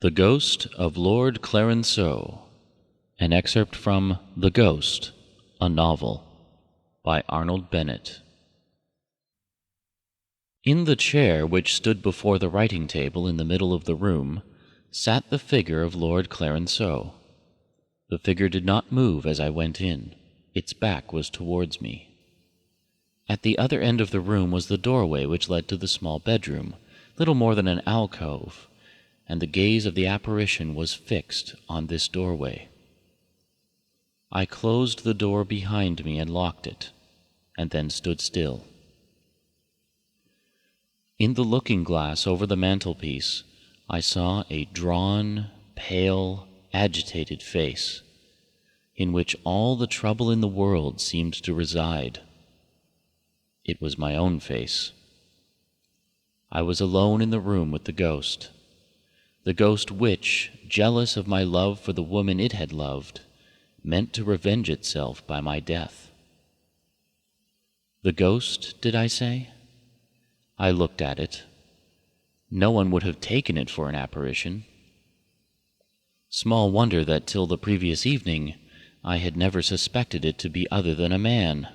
The Ghost of Lord Clarenceaux. An excerpt from The Ghost, a novel, by Arnold Bennett. In the chair which stood before the writing table in the middle of the room sat the figure of Lord Clarenceaux. The figure did not move as I went in. Its back was towards me. At the other end of the room was the doorway which led to the small bedroom, little more than an alcove, and the gaze of the apparition was fixed on this doorway. I closed the door behind me and locked it, and then stood still. In the looking-glass over the mantelpiece, I saw a drawn, pale, agitated face, in which all the trouble in the world seemed to reside. It was my own face. I was alone in the room with the ghost which, jealous of my love for the woman it had loved, meant to revenge itself by my death. The ghost, did I say? I looked at it. No one would have taken it for an apparition. Small wonder that till the previous evening I had never suspected it to be other than a man.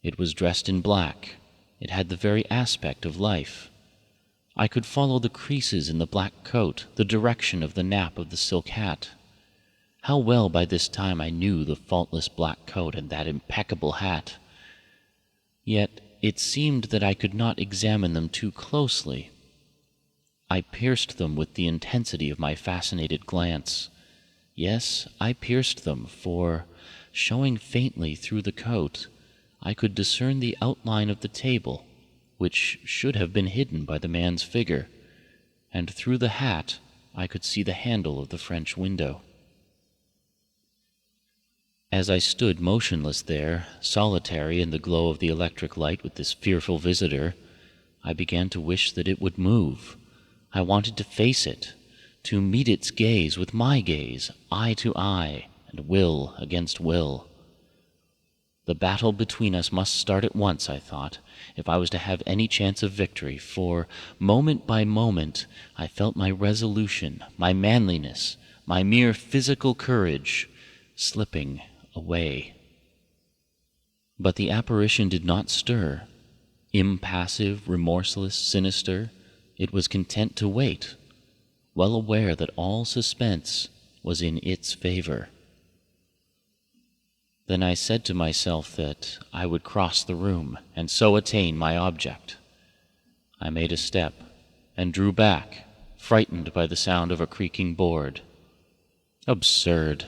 It was dressed in black. It had the very aspect of life. I could follow the creases in the black coat, the direction of the nap of the silk hat. How well by this time I knew the faultless black coat and that impeccable hat. Yet it seemed that I could not examine them too closely. I pierced them with the intensity of my fascinated glance. Yes, I pierced them, for, showing faintly through the coat, I could discern the outline of the table, which should have been hidden by the man's figure, and through the hat I could see the handle of the French window. As I stood motionless there, solitary in the glow of the electric light with this fearful visitor, I began to wish that it would move. I wanted to face it, to meet its gaze with my gaze, eye to eye, and will against will. The battle between us must start at once, I thought, if I was to have any chance of victory, for, moment by moment, I felt my resolution, my manliness, my mere physical courage slipping away. But the apparition did not stir. Impassive, remorseless, sinister, it was content to wait, well aware that all suspense was in its favor. Then I said to myself that I would cross the room and so attain my object. I made a step and drew back, frightened by the sound of a creaking board. Absurd!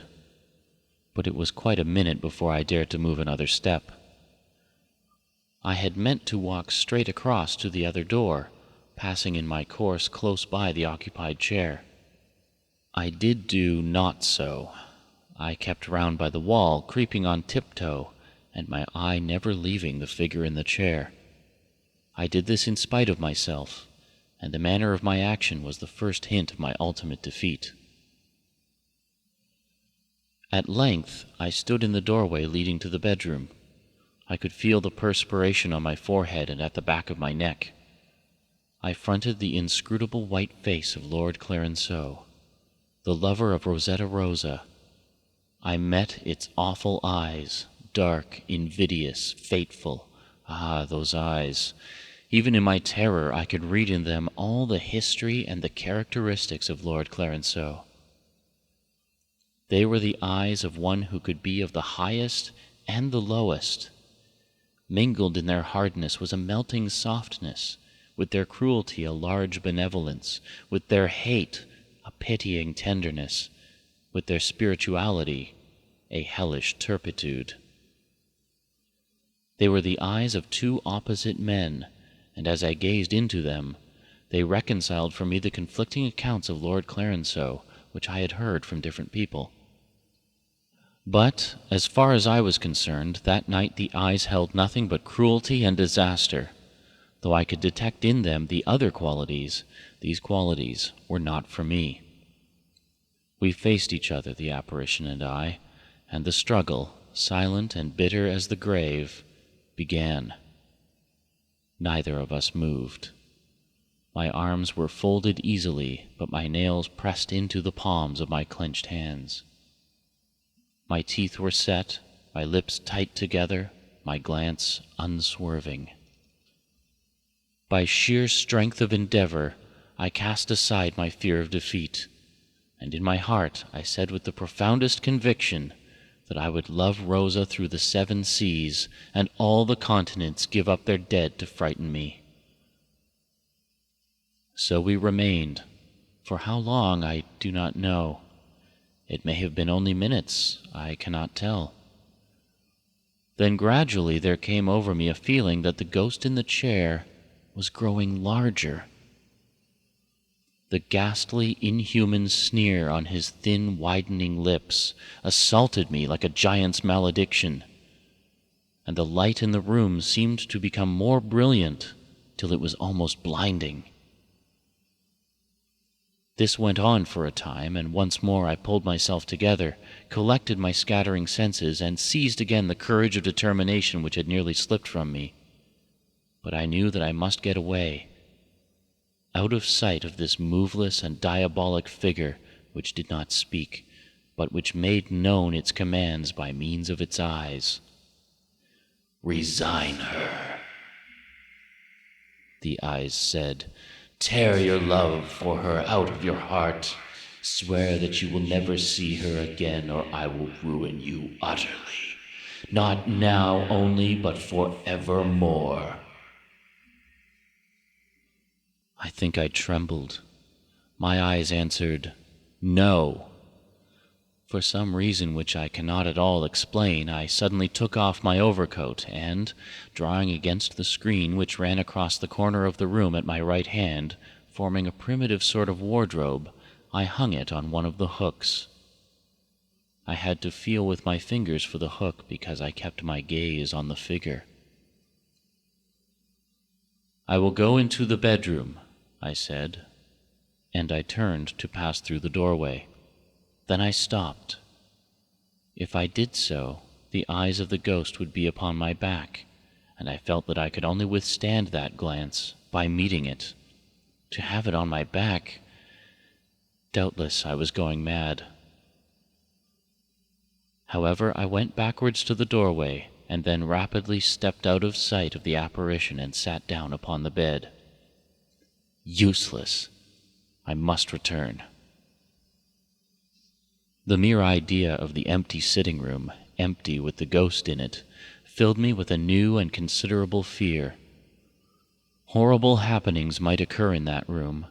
But it was quite a minute before I dared to move another step. I had meant to walk straight across to the other door, passing in my course close by the occupied chair. I did do not so. I kept round by the wall, creeping on tiptoe, and my eye never leaving the figure in the chair. I did this in spite of myself, and the manner of my action was the first hint of my ultimate defeat. At length I stood in the doorway leading to the bedroom. I could feel the perspiration on my forehead and at the back of my neck. I fronted the inscrutable white face of Lord Clarenceaux, the lover of Rosetta Rosa. I met its awful eyes, dark, invidious, fateful. Ah, those eyes! Even in my terror I could read in them all the history and the characteristics of Lord Clarenceaux. They were the eyes of one who could be of the highest and the lowest. Mingled in their hardness was a melting softness, with their cruelty a large benevolence, with their hate a pitying tenderness, with their spirituality a hellish turpitude. They were the eyes of two opposite men, and as I gazed into them, they reconciled for me the conflicting accounts of Lord Clarenceaux which I had heard from different people. But, as far as I was concerned, that night the eyes held nothing but cruelty and disaster. Though I could detect in them the other qualities, these qualities were not for me. We faced each other, the apparition and I, and the struggle, silent and bitter as the grave, began. Neither of us moved. My arms were folded easily, but my nails pressed into the palms of my clenched hands. My teeth were set, my lips tight together, my glance unswerving. By sheer strength of endeavor, I cast aside my fear of defeat, and in my heart I said with the profoundest conviction that I would love Rosa through the 7 seas and all the continents give up their dead to frighten me. So we remained. For how long, I do not know. It may have been only minutes, I cannot tell. Then gradually there came over me a feeling that the ghost in the chair was growing larger. The ghastly, inhuman sneer on his thin, widening lips assaulted me like a giant's malediction, and the light in the room seemed to become more brilliant till it was almost blinding. This went on for a time, and once more I pulled myself together, collected my scattering senses, and seized again the courage of determination which had nearly slipped from me. But I knew that I must get away, out of sight of this moveless and diabolic figure which did not speak, but which made known its commands by means of its eyes. "Resign her," the eyes said. "Tear your love for her out of your heart. Swear that you will never see her again, or I will ruin you utterly. Not now only, but forevermore." I think I trembled. My eyes answered, "No." For some reason which I cannot at all explain, I suddenly took off my overcoat and, drawing against the screen which ran across the corner of the room at my right hand, forming a primitive sort of wardrobe, I hung it on one of the hooks. I had to feel with my fingers for the hook because I kept my gaze on the figure. "I will go into the bedroom," I said, and I turned to pass through the doorway. Then I stopped. If I did so, the eyes of the ghost would be upon my back, and I felt that I could only withstand that glance by meeting it. To have it on my back, doubtless I was going mad. However, I went backwards to the doorway, and then rapidly stepped out of sight of the apparition and sat down upon the bed. Useless! I must return. The mere idea of the empty sitting room, empty with the ghost in it, filled me with a new and considerable fear. Horrible happenings might occur in that room,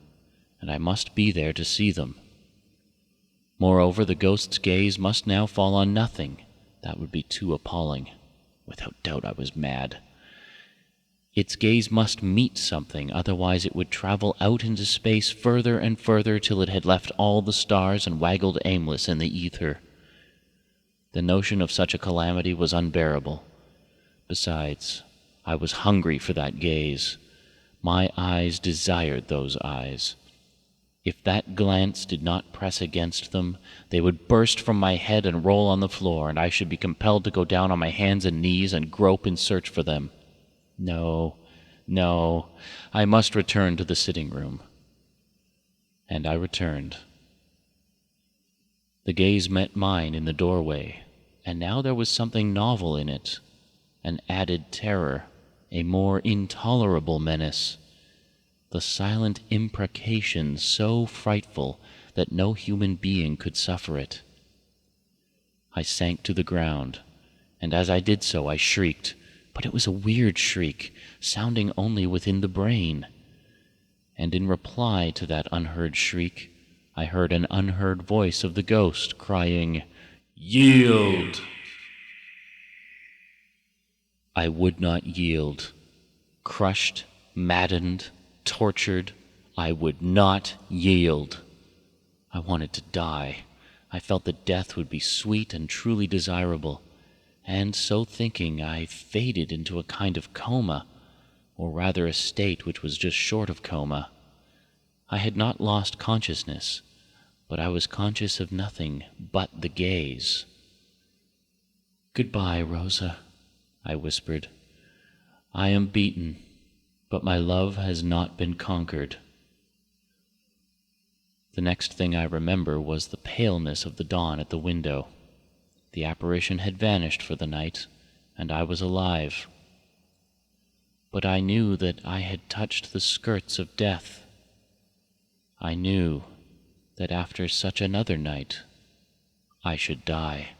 and I must be there to see them. Moreover, the ghost's gaze must now fall on nothing. That would be too appalling. Without doubt I was mad. Its gaze must meet something, otherwise it would travel out into space further and further till it had left all the stars and waggled aimless in the ether. The notion of such a calamity was unbearable. Besides, I was hungry for that gaze. My eyes desired those eyes. If that glance did not press against them, they would burst from my head and roll on the floor, and I should be compelled to go down on my hands and knees and grope in search for them. No, no, I must return to the sitting room. And I returned. The gaze met mine in the doorway, and now there was something novel in it, an added terror, a more intolerable menace, the silent imprecation so frightful that no human being could suffer it. I sank to the ground, and as I did so I shrieked, but it was a weird shriek, sounding only within the brain. And in reply to that unheard shriek, I heard an unheard voice of the ghost crying, "Yield!" I would not yield. Crushed, maddened, tortured, I would not yield. I wanted to die. I felt that death would be sweet and truly desirable. And so thinking, I faded into a kind of coma, or rather a state which was just short of coma. I had not lost consciousness, but I was conscious of nothing but the gaze. "Goodbye, Rosa," I whispered. "I am beaten, but my love has not been conquered." The next thing I remember was the paleness of the dawn at the window. The apparition had vanished for the night, and I was alive. But I knew that I had touched the skirts of death. I knew that after such another night I should die.